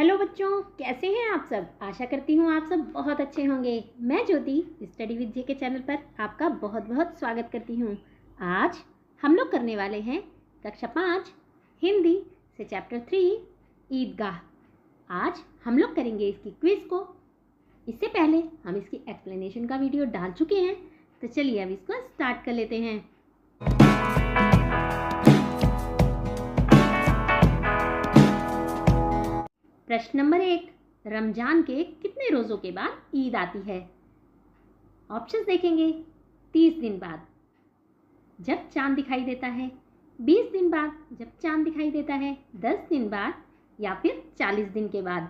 Hello बच्चों, कैसे हैं आप सब। आशा करती हूँ आप सब बहुत अच्छे होंगे। मैं ज्योति स्टडी विद जे के चैनल पर आपका बहुत बहुत स्वागत करती हूँ। आज हम लोग करने वाले हैं कक्षा 5 हिंदी से चैप्टर 3 ईदगाह। आज हम लोग करेंगे इसकी क्विज को। इससे पहले हम इसकी एक्सप्लेनेशन का वीडियो डाल चुके हैं, तो चलिए अब इसको स्टार्ट कर लेते हैं। प्रश्न नंबर 1, रमजान के कितने रोज़ों के बाद ईद आती है। ऑप्शंस देखेंगे। 30 दिन बाद जब चांद दिखाई देता है, 20 दिन बाद जब चांद दिखाई देता है, 10 दिन बाद या फिर 40 दिन के बाद।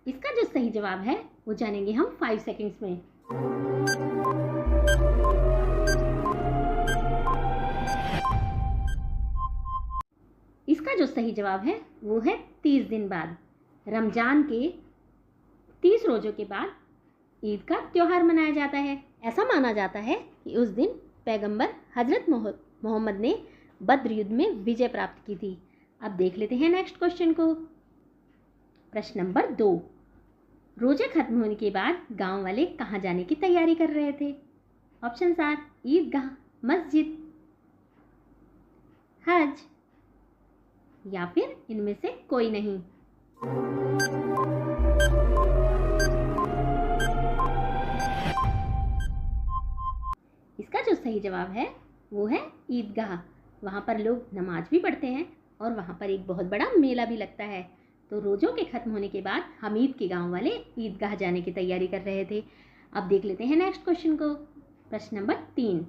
इसका जो सही जवाब है वो जानेंगे हम 5 सेकंड्स में। इसका जो सही जवाब है वो है 30 दिन बाद। रमजान के 30 रोज़ों के बाद ईद का त्यौहार मनाया जाता है। ऐसा माना जाता है कि उस दिन पैगंबर हज़रत मोहम्मद ने बद्र युद्ध में विजय प्राप्त की थी। अब देख लेते हैं नेक्स्ट क्वेश्चन को। प्रश्न नंबर 2, रोजे खत्म होने के बाद गांव वाले कहाँ जाने की तैयारी कर रहे थे। ऑप्शन आर ईदगाह, मस्जिद, हज या फिर इनमें से कोई नहीं। इसका जो सही जवाब है वो है ईदगाह। वहाँ पर लोग नमाज भी पढ़ते हैं और वहाँ पर एक बहुत बड़ा मेला भी लगता है। तो रोज़ों के ख़त्म होने के बाद हमीद के गांव वाले ईदगाह जाने की तैयारी कर रहे थे। अब देख लेते हैं नेक्स्ट क्वेश्चन को। प्रश्न नंबर 3,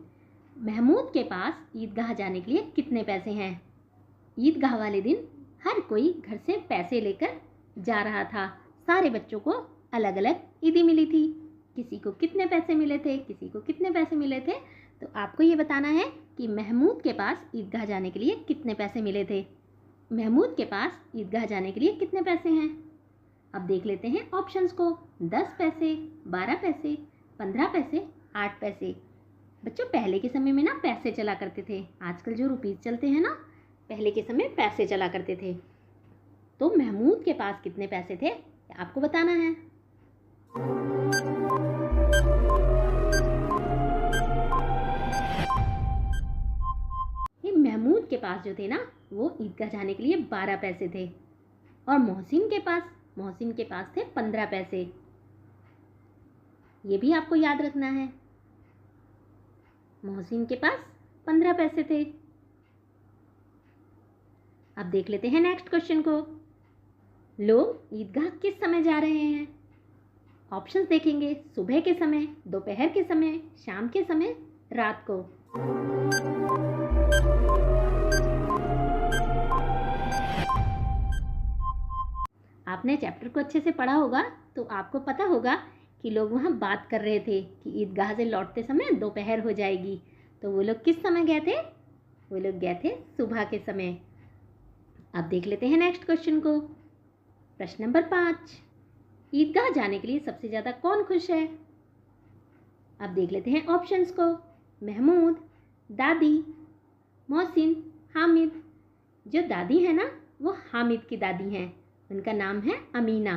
महमूद के पास ईदगाह जाने के लिए कितने पैसे हैं। ईदगाह वाले दिन हर कोई घर से पैसे लेकर जा रहा था। सारे बच्चों को अलग अलग ईदी मिली थी। किसी को कितने पैसे मिले थे, किसी को कितने पैसे मिले थे। तो आपको ये बताना है कि महमूद के पास ईदगाह जाने के लिए कितने पैसे मिले थे। महमूद के पास ईदगाह जाने के लिए कितने पैसे हैं। अब देख लेते हैं ऑप्शंस को। 10 पैसे, 12 पैसे, 15 पैसे, 8 पैसे। बच्चों, पहले के समय में ना पैसे चला करते थे। आजकल जो रुपीज़ चलते हैं ना, पहले के समय पैसे चला करते थे। तो महमूद के पास कितने पैसे थे आपको बताना है। ये महमूद के पास जो थे ना, वो ईदगाह जाने के लिए 12 पैसे थे। और मोहसिन के पास थे 15 पैसे। ये भी आपको याद रखना है। मोहसिन के पास 15 पैसे थे। अब देख लेते हैं नेक्स्ट क्वेश्चन को। लोग ईदगाह किस समय जा रहे हैं। ऑप्शंस देखेंगे। सुबह के समय, दोपहर के समय, शाम के समय, रात को। आपने चैप्टर को अच्छे से पढ़ा होगा तो आपको पता होगा कि लोग वहाँ बात कर रहे थे कि ईदगाह से लौटते समय दोपहर हो जाएगी। तो वो लोग किस समय गए थे। वो लोग गए थे सुबह के समय। अब देख लेते हैं नेक्स्ट क्वेश्चन को। प्रश्न नंबर 5, ईदगाह जाने के लिए सबसे ज़्यादा कौन खुश है। अब देख लेते हैं ऑप्शंस को। महमूद, दादी, मोहसिन, हामिद। जो दादी है ना, वो हामिद की दादी हैं। उनका नाम है अमीना।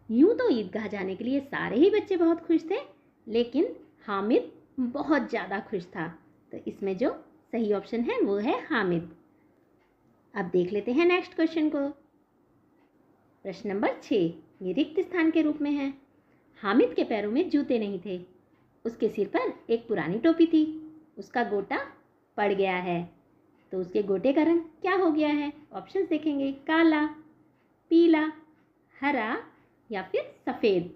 यूं तो ईदगाह जाने के लिए सारे ही बच्चे बहुत खुश थे, लेकिन हामिद बहुत ज़्यादा खुश था। तो इसमें जो सही ऑप्शन है वो है हामिद। अब देख लेते हैं नेक्स्ट क्वेश्चन को। प्रश्न नंबर 6, ये रिक्त स्थान के रूप में है। हामिद के पैरों में जूते नहीं थे। उसके सिर पर एक पुरानी टोपी थी। उसका गोटा पड़ गया है। तो उसके गोटे का रंग क्या हो गया है। ऑप्शंस देखेंगे। काला, पीला, हरा या फिर सफ़ेद।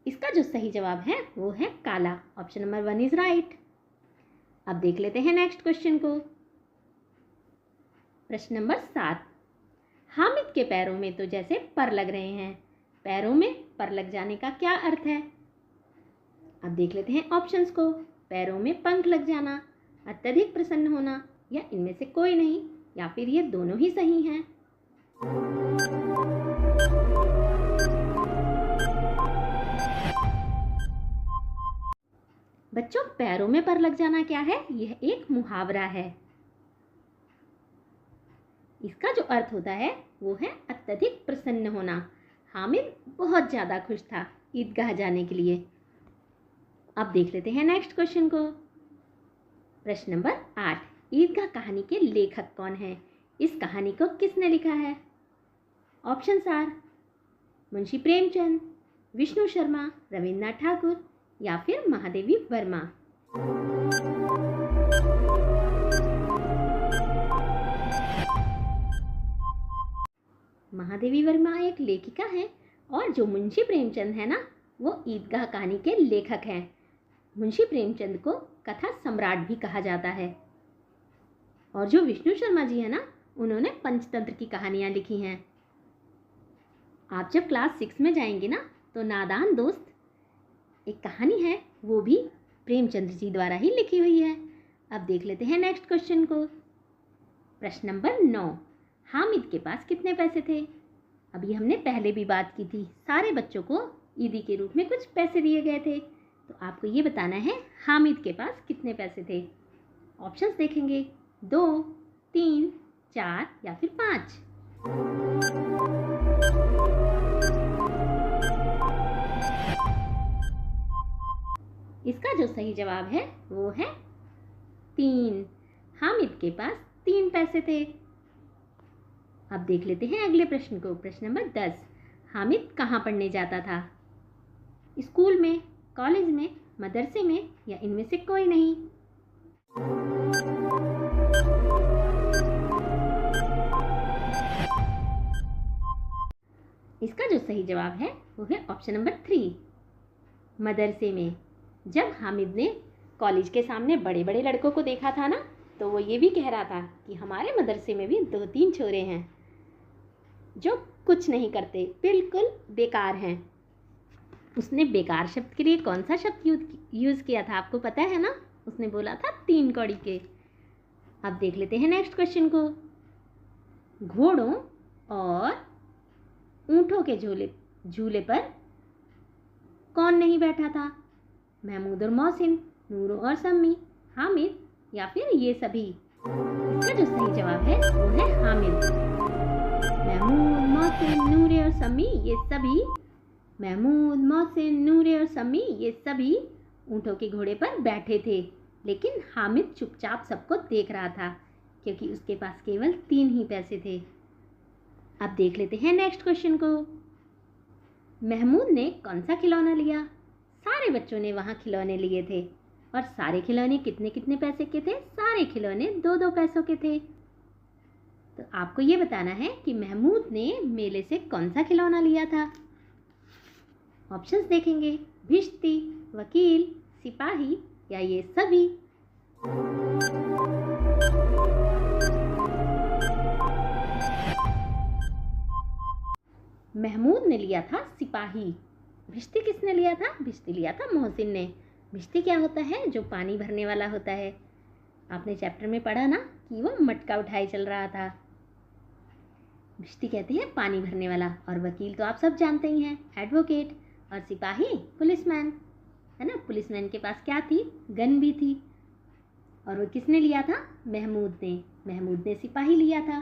इसका जो सही जवाब है वो है काला। Option number 1 is right. अब देख लेते हैं नेक्स्ट क्वेश्चन को। प्रश्न नंबर 7, हामिद के पैरों में तो जैसे पर लग रहे हैं। पैरों में पर लग जाने का क्या अर्थ है। अब देख लेते हैं ऑप्शंस को। पैरों में पंख लग जाना, अत्यधिक प्रसन्न होना, या इनमें से कोई नहीं, या फिर ये दोनों ही सही हैं। पैरों में पर लग जाना क्या है? यह एक मुहावरा है। इसका जो अर्थ होता है वो है अत्यधिक प्रसन्न होना। हामिद बहुत ज़्यादा खुश था ईदगाह जाने के लिए। अब देख लेते हैं नेक्स्ट क्वेश्चन को। प्रश्न नंबर 8, ईदगाह कहानी के लेखक कौन है? इस कहानी को किसने लिखा है? ऑप्शंस आर मुंशी प्रेमचंद, विष्णु शर्मा, रविन्द्रनाथ ठाकुर या फिर महादेवी वर्मा। महादेवी वर्मा एक लेखिका है और जो मुंशी प्रेमचंद है ना, वो ईदगाह कहानी के लेखक हैं। मुंशी प्रेमचंद को कथा सम्राट भी कहा जाता है। और जो विष्णु शर्मा जी है ना, उन्होंने पंचतंत्र की कहानियाँ लिखी हैं। आप जब क्लास 6 में जाएंगे ना, तो नादान दोस्त एक कहानी है, वो भी प्रेमचंद जी द्वारा ही लिखी हुई है। अब देख लेते हैं नेक्स्ट क्वेश्चन को। प्रश्न नंबर 9, हामिद के पास कितने पैसे थे? अभी हमने पहले भी बात की थी, सारे बच्चों को ईदी के रूप में कुछ पैसे दिए गए थे। तो आपको ये बताना है हामिद के पास कितने पैसे थे। ऑप्शंस देखेंगे 2, 3, 4 या फिर 5। इसका जो सही जवाब है वो है 3। हामिद के पास 3 पैसे थे। अब देख लेते हैं अगले प्रश्न को। प्रश्न नंबर 10, हामिद कहाँ पढ़ने जाता था? स्कूल में, कॉलेज में, मदरसे में या इनमें से कोई नहीं? इसका जो सही जवाब है वो है ऑप्शन नंबर 3, मदरसे में। जब हामिद ने कॉलेज के सामने बड़े बड़े लड़कों को देखा था ना, तो वो ये भी कह रहा था कि हमारे मदरसे में भी 2-3 छोरे हैं जो कुछ नहीं करते, बिल्कुल बेकार हैं। उसने बेकार शब्द के लिए कौन सा शब्द यूज़ किया था आपको पता है ना? उसने बोला था 3 कौड़ी के। अब देख लेते हैं नेक्स्ट क्वेश्चन को। घोड़ों और ऊँटों के झूले पर कौन नहीं बैठा था? महमूद और मोहसिन, नूर और सम्मी, हामिद या फिर ये सभी? इसका जो सही जवाब है वो है हामिद। महमूद, मोहसिन, नूरे और सम्मी ये सभी, महमूद, मोहसिन, नूरे और सम्मी ये सभी ऊँटों के घोड़े पर बैठे थे, लेकिन हामिद चुपचाप सबको देख रहा था क्योंकि उसके पास केवल 3 ही पैसे थे। अब देख लेते हैं नेक्स्ट क्वेश्चन को। महमूद ने कौन सा खिलौना लिया? सारे बच्चों ने वहाँ खिलौने लिए थे और सारे खिलौने कितने कितने पैसे के थे? सारे खिलौने 2-2 पैसों के थे। तो आपको ये बताना है कि महमूद ने मेले से कौन सा खिलौना लिया था। ऑप्शंस देखेंगे भिश्ती, वकील, सिपाही या ये सभी। महमूद ने लिया था सिपाही। भिश्ती किसने लिया था? भिश्ती लिया था मोहसिन ने। भिश्ती क्या होता है? जो पानी भरने वाला होता है। आपने चैप्टर में पढ़ा ना कि वो मटका उठाए चल रहा था। भिश्ती कहते हैं पानी भरने वाला। और वकील तो आप सब जानते ही हैं, एडवोकेट। और सिपाही पुलिसमैन, है ना? पुलिसमैन के पास क्या थी? गन भी थी। और वो किसने लिया था? महमूद ने। महमूद ने सिपाही लिया था,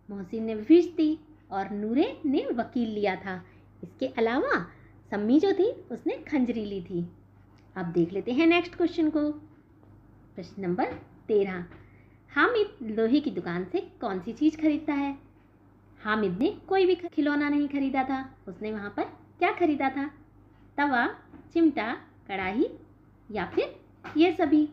मोहसिन ने भिश्ती और नूरे ने वकील लिया था। इसके अलावा सम्मी जो थी उसने खंजरी ली थी। अब देख लेते हैं नेक्स्ट क्वेश्चन को। प्रश्न नंबर 13, हामिद लोहे की दुकान से कौन सी चीज़ खरीदता है? हामिद ने कोई भी खिलौना नहीं खरीदा था। उसने वहाँ पर क्या खरीदा था? तवा, चिमटा, कढ़ाई या फिर ये सभी?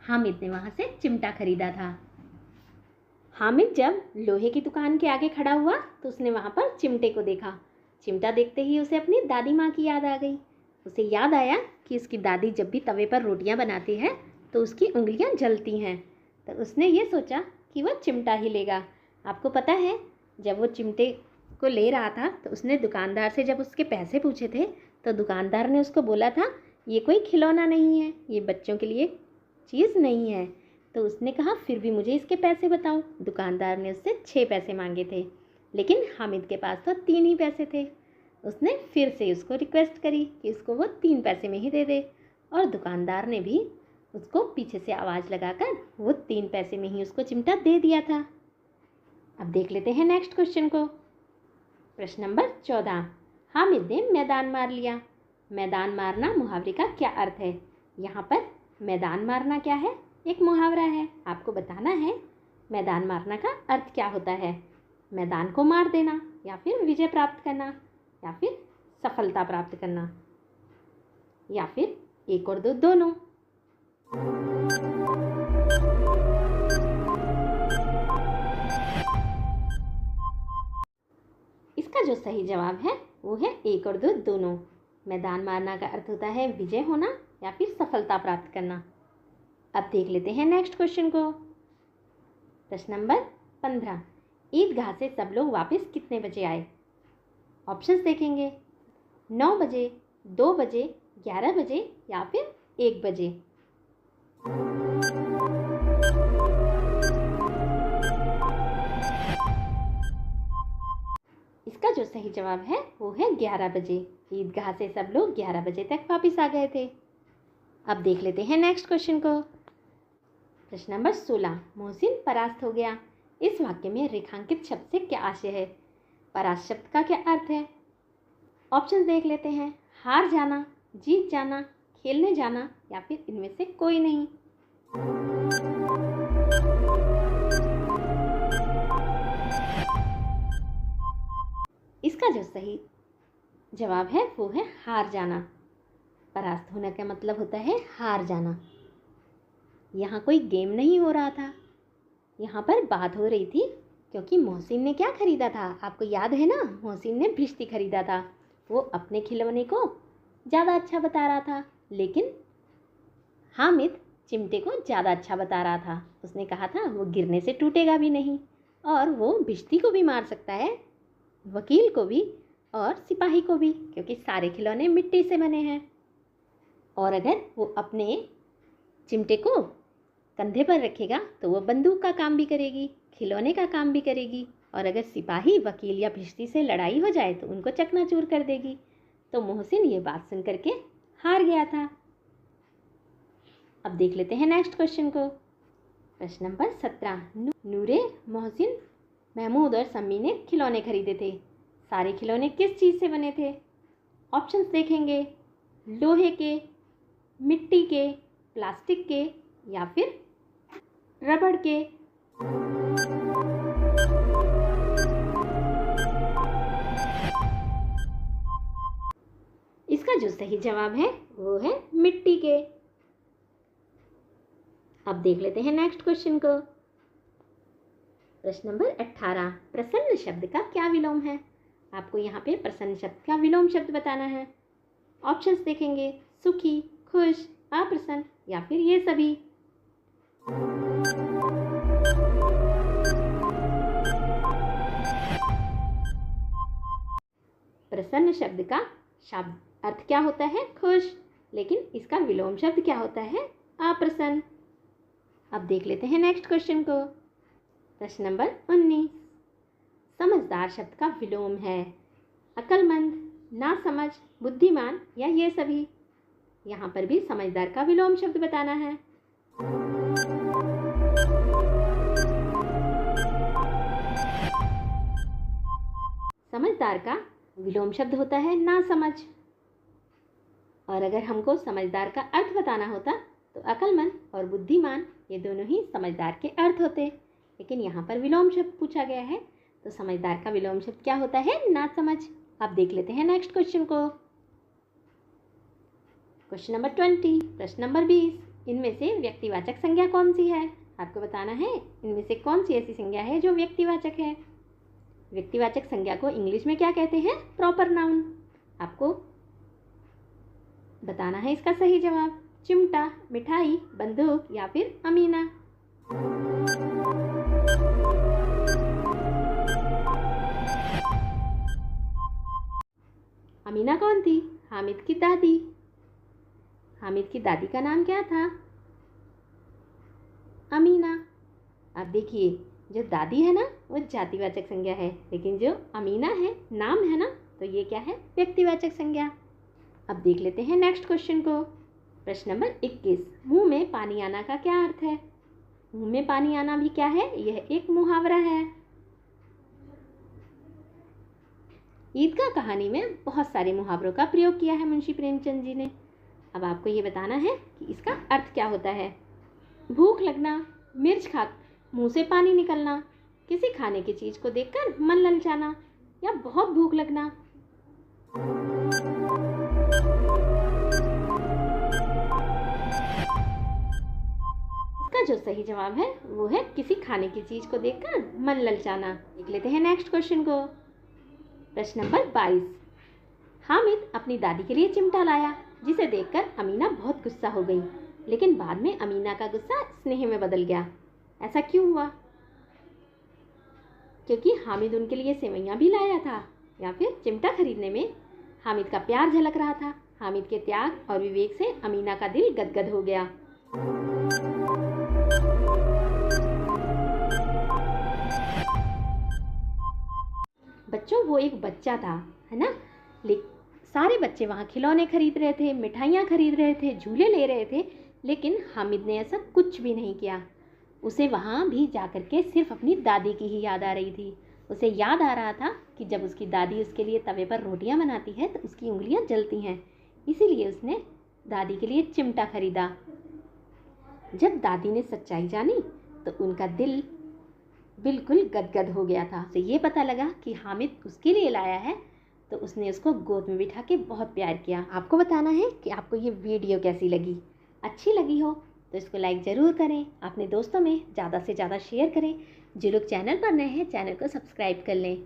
हामिद ने वहाँ से चिमटा खरीदा था। हामिद जब लोहे की दुकान के आगे खड़ा हुआ तो उसने वहाँ पर चिमटे को देखा। चिमटा देखते ही उसे अपनी दादी माँ की याद आ गई। उसे याद आया कि उसकी दादी जब भी तवे पर रोटियाँ बनाती है तो उसकी उंगलियाँ जलती हैं। तो उसने ये सोचा कि वह चिमटा ही लेगा। आपको पता है, जब वो चिमटे को ले रहा था तो उसने दुकानदार से जब उसके पैसे पूछे थे तो दुकानदार ने उसको बोला था ये कोई खिलौना नहीं है, ये बच्चों के लिए चीज़ नहीं है। तो उसने कहा फिर भी मुझे इसके पैसे बताओ। दुकानदार ने उससे 6 पैसे मांगे थे। लेकिन हामिद के पास तो 3 ही पैसे थे। उसने फिर से उसको रिक्वेस्ट करी कि उसको वो 3 पैसे में ही दे दे, और दुकानदार ने भी उसको पीछे से आवाज़ लगाकर वो 3 पैसे में ही उसको चिमटा दे दिया था। अब देख लेते हैं नेक्स्ट क्वेश्चन को। प्रश्न नंबर 14, हामिद ने मैदान मार लिया। मैदान मारना मुहावरे का क्या अर्थ है? यहाँ पर मैदान मारना क्या है? एक मुहावरा है। आपको बताना है मैदान मारना का अर्थ क्या होता है। मैदान को मार देना, या फिर विजय प्राप्त करना, या फिर सफलता प्राप्त करना, या फिर 1 और 2 दोनों। इसका जो सही जवाब है वो है 1 और 2 दोनों। मैदान मारना का अर्थ होता है विजय होना या फिर सफलता प्राप्त करना। अब देख लेते हैं नेक्स्ट क्वेश्चन को। प्रश्न नंबर 15, ईदगाह से सब लोग वापस कितने बजे आए? ऑप्शंस देखेंगे। 9 बजे, 2 बजे, 11 बजे, या फिर 1 बजे। इसका जो सही जवाब है वो है 11 बजे। ईदगाह से सब लोग 11 बजे तक वापस आ गए थे। अब देख लेते हैं नेक्स्ट क्वेश्चन को। प्रश्न नंबर 16, मोहसिन परास्त हो गया। इस वाक्य में रेखांकित शब्द से क्या आशय है? परास्त शब्द का क्या अर्थ है? ऑप्शंस देख लेते हैं। हार जाना, जीत जाना, खेलने जाना, या फिर इनमें से कोई नहीं। इसका जो सही जवाब है वो है हार जाना। परास्त होने का मतलब होता है हार जाना। यहाँ कोई गेम नहीं हो रहा था, यहाँ पर बात हो रही थी क्योंकि मोहसिन ने क्या खरीदा था? आपको याद है ना, मोहसिन ने भिश्ती खरीदा था। वो अपने खिलौने को ज़्यादा अच्छा बता रहा था, लेकिन हामिद चिमटे को ज़्यादा अच्छा बता रहा था। उसने कहा था वो गिरने से टूटेगा भी नहीं, और वो भिश्ती को भी मार सकता है, वकील को भी और सिपाही को भी, क्योंकि सारे खिलौने मिट्टी से बने हैं। और अगर वो अपने चिमटे को कंधे पर रखेगा तो वो बंदूक का काम भी करेगी, खिलौने का काम भी करेगी, और अगर सिपाही, वकील या भिश्ती से लड़ाई हो जाए तो उनको चकनाचूर कर देगी। तो मोहसिन ये बात सुन करके हार गया था। अब देख लेते हैं नेक्स्ट क्वेश्चन को। प्रश्न नंबर 17, नूरे, मोहसिन, महमूद और सम्मी ने खिलौने खरीदे थे। सारे खिलौने किस चीज़ से बने थे? ऑप्शंस देखेंगे। लोहे के, मिट्टी के, प्लास्टिक के, या फिर रबड़ के। इसका जो सही जवाब है वो है मिट्टी के। अब देख लेते हैं नेक्स्ट क्वेश्चन को। प्रश्न नंबर 18, प्रसन्न शब्द का क्या विलोम है? आपको यहाँ पे प्रसन्न शब्द का विलोम शब्द बताना है। ऑप्शंस देखेंगे। सुखी, खुश, अप्रसन्न, या फिर ये सभी। प्रसन्न शब्द का शब्द अर्थ क्या होता है? खुश, लेकिन इसका विलोम शब्द क्या होता है? अप्रसन्न। अब देख लेते हैं नेक्स्ट क्वेश्चन को। प्रश्न नंबर 19, समझदार शब्द का विलोम है अक्लमंद, नासमझ, बुद्धिमान, या ये सभी। यहाँ पर भी समझदार का विलोम शब्द बताना है। समझदार का विलोम शब्द होता है नासमझ, और अगर हमको समझदार का अर्थ बताना होता तो अक्लमंद और बुद्धिमान ये दोनों ही समझदार के अर्थ होते, लेकिन यहाँ पर विलोम शब्द पूछा गया है, तो समझदार का विलोम शब्द क्या होता है? नासमझ। अब देख लेते हैं नेक्स्ट क्वेश्चन को। क्वेश्चन नंबर 20, प्रश्न नंबर 20, इनमें से व्यक्तिवाचक संज्ञा कौन सी है? आपको बताना है इनमें से कौन सी ऐसी संज्ञा है जो व्यक्तिवाचक है। व्यक्तिवाचक संज्ञा को इंग्लिश में क्या कहते हैं? Proper noun. आपको बताना है इसका सही जवाब। चिमटा, मिठाई, बंदूक, या फिर अमीना। अमीना कौन थी? हामिद की दादी। हामिद की दादी का नाम क्या था? अमीना। अब देखिए जो दादी है ना वो जातिवाचक संज्ञा है, लेकिन जो अमीना है नाम है ना, तो ये क्या है? व्यक्तिवाचक संज्ञा। अब देख लेते हैं नेक्स्ट क्वेश्चन को। प्रश्न नंबर 21, मुंह में पानी आना का क्या अर्थ है? मुंह में पानी आना भी क्या है? यह एक मुहावरा है। ईदगाह कहानी में बहुत सारे मुहावरों का प्रयोग किया है मुंशी प्रेमचंद जी ने। अब आपको ये बताना है कि इसका अर्थ क्या होता है। भूख लगना, मिर्च खा मुंह से पानी निकलना, किसी खाने की चीज को देखकर मन ललचाना, या बहुत भूख लगना। इसका जो सही जवाब है वो है किसी खाने की चीज को देखकर मन ललचाना। देख लेते हैं नेक्स्ट क्वेश्चन को। प्रश्न नंबर 22, हामिद अपनी दादी के लिए चिमटा लाया, जिसे देखकर अमीना बहुत गुस्सा हो गई, लेकिन बाद में अमीना का गुस्सा स्नेह में बदल गया। ऐसा क्यों हुआ? क्योंकि हामिद उनके लिए सेवइयां भी लाया था, या फिर चिमटा खरीदने में हामिद का प्यार झलक रहा था। हामिद के त्याग और विवेक से अमीना का दिल गदगद हो गया। बच्चों, वो एक बच्चा था, है ना? सारे बच्चे वहाँ खिलौने खरीद रहे थे, मिठाइयाँ खरीद रहे थे, झूले ले रहे थे, लेकिन हामिद ने ऐसा कुछ भी नहीं किया। उसे वहाँ भी जाकर के सिर्फ अपनी दादी की ही याद आ रही थी। उसे याद आ रहा था कि जब उसकी दादी उसके लिए तवे पर रोटियाँ बनाती है तो उसकी उंगलियाँ जलती हैं, इसीलिए उसने दादी के लिए चिमटा खरीदा। जब दादी ने सच्चाई जानी तो उनका दिल बिल्कुल गदगद हो गया था। उसे ये पता लगा कि हामिद उसके लिए लाया है, तो उसने उसको गोद में बिठा के बहुत प्यार किया। आपको बताना है कि आपको ये वीडियो कैसी लगी। अच्छी लगी हो तो इसको लाइक ज़रूर करें, अपने दोस्तों में ज़्यादा से ज़्यादा शेयर करें। जो लोग चैनल पर नए हैं चैनल को सब्सक्राइब कर लें।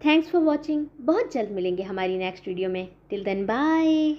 Thanks for watching. बहुत जल्द मिलेंगे हमारी नेक्स्ट वीडियो में। Till then bye.